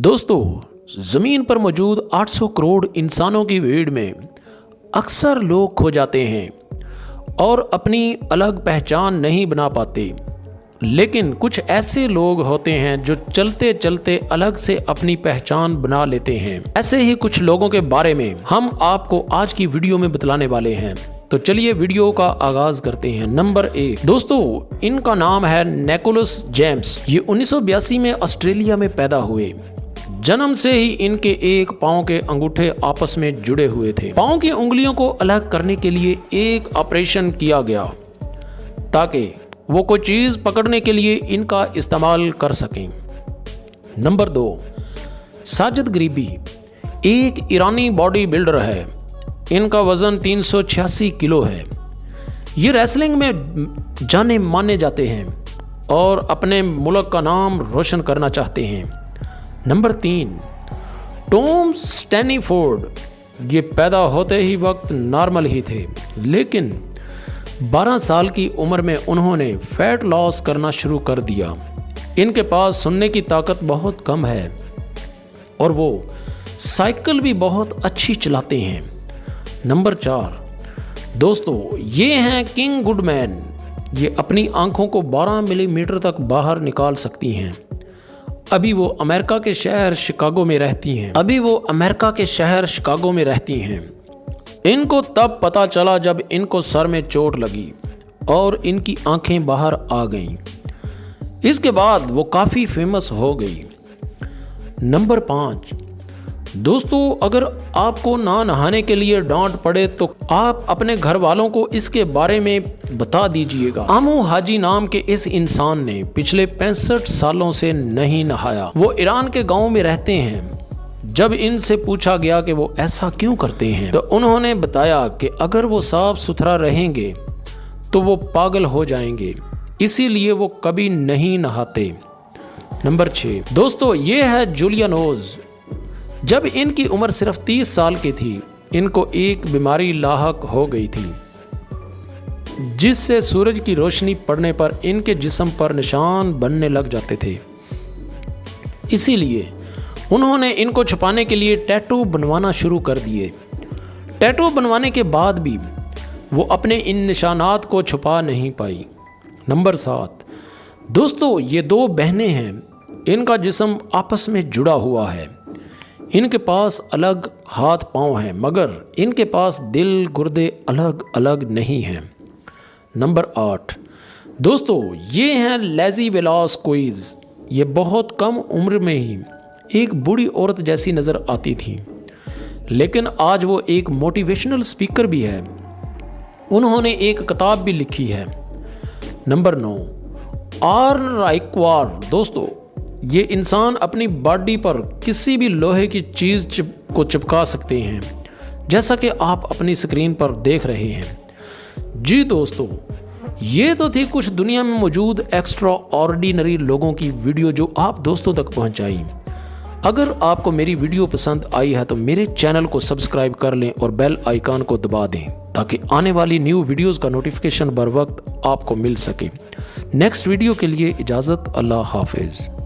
दोस्तों, ज़मीन पर मौजूद 800 करोड़ इंसानों की भीड़ में अक्सर लोग खो जाते हैं और अपनी अलग पहचान नहीं बना पाते। लेकिन कुछ ऐसे लोग होते हैं जो चलते चलते अलग से अपनी पहचान बना लेते हैं। ऐसे ही कुछ लोगों के बारे में हम आपको आज की वीडियो में बतलाने वाले हैं। तो चलिए वीडियो का आगाज करते हैं। नंबर 1 दोस्तों, इनका नाम है निकोलस जेम्स। ये 1982 में ऑस्ट्रेलिया में पैदा हुए। जन्म से ही इनके एक पांव के अंगूठे आपस में जुड़े हुए थे। पांव की उंगलियों को अलग करने के लिए एक ऑपरेशन किया गया ताकि वो कोई चीज पकड़ने के लिए इनका इस्तेमाल कर सकें। नंबर 2 साजिद गरीबी एक ईरानी बॉडी बिल्डर है। इनका वजन 386 किलो है। ये रेसलिंग में जाने माने जाते हैं और अपने मुल्क का नाम रोशन करना चाहते हैं। Number 3 Tom Staniforth. ये पैदा होते ही वक्त नॉर्मल ही थे, लेकिन 12 साल की उम्र में उन्होंने फैट लॉस करना शुरू कर दिया। इनके पास सुनने की ताकत बहुत कम है और वो साइकिल भी बहुत अच्छी चलाते हैं। नंबर 4 दोस्तों, ये हैं किंग गुडमैन। ये अपनी आंखों को 12 मिलीमीटर तक बाहर निकाल सकती हैं। अभी वो अमेरिका के शहर शिकागो में रहती हैं। इनको तब पता चला जब इनको सर में चोट लगी और इनकी आंखें बाहर आ गईं। इसके बाद वो काफ़ी फेमस हो गई। नंबर 5 दोस्तों, अगर आपको ना नहाने के लिए डांट पड़े तो आप अपने घर वालों को इसके बारे में बता दीजिएगा। आमू हाजी नाम के इस इंसान ने पिछले 65 सालों से नहीं नहाया। वो ईरान के गांव में रहते हैं। जब इनसे पूछा गया कि वो ऐसा क्यों करते हैं तो उन्होंने बताया कि अगर वो साफ सुथरा रहेंगे तो वो पागल हो जाएंगे, इसीलिए वो कभी नहीं नहाते। नंबर 6 दोस्तों, ये है जूलिया नोज। जब इनकी उम्र सिर्फ 30 साल की थी, इनको एक बीमारी लाहक हो गई थी जिससे सूरज की रोशनी पड़ने पर इनके जिस्म पर निशान बनने लग जाते थे। इसीलिए उन्होंने इनको छुपाने के लिए टैटू बनवाना शुरू कर दिए। टैटू बनवाने के बाद भी वो अपने इन निशानात को छुपा नहीं पाई। नंबर 7 दोस्तों, ये 2 बहनें हैं। इनका जिस्म आपस में जुड़ा हुआ है। इनके पास अलग हाथ पांव हैं, मगर इनके पास दिल गुर्दे अलग अलग नहीं हैं। नंबर 8 दोस्तों, ये हैं लेज़ी वेलास्क्विज़। ये बहुत कम उम्र में ही एक बूढ़ी औरत जैसी नज़र आती थी, लेकिन आज वो एक मोटिवेशनल स्पीकर भी है। उन्होंने एक किताब भी लिखी है। नंबर 9 आर्न राइक्वार। दोस्तों, ये इंसान अपनी बॉडी पर किसी भी लोहे की चीज़ को चिपका सकते हैं, जैसा कि आप अपनी स्क्रीन पर देख रहे हैं। जी दोस्तों, ये तो थी कुछ दुनिया में मौजूद एक्स्ट्रा ऑर्डिनरी लोगों की वीडियो जो आप दोस्तों तक पहुंचाई। अगर आपको मेरी वीडियो पसंद आई है तो मेरे चैनल को सब्सक्राइब कर लें और बेल आइकन को दबा दें ताकि आने वाली न्यू वीडियोस का नोटिफिकेशन बर वक्त आपको मिल सके। नेक्स्ट वीडियो के लिए इजाज़त। अल्लाह हाफिज़।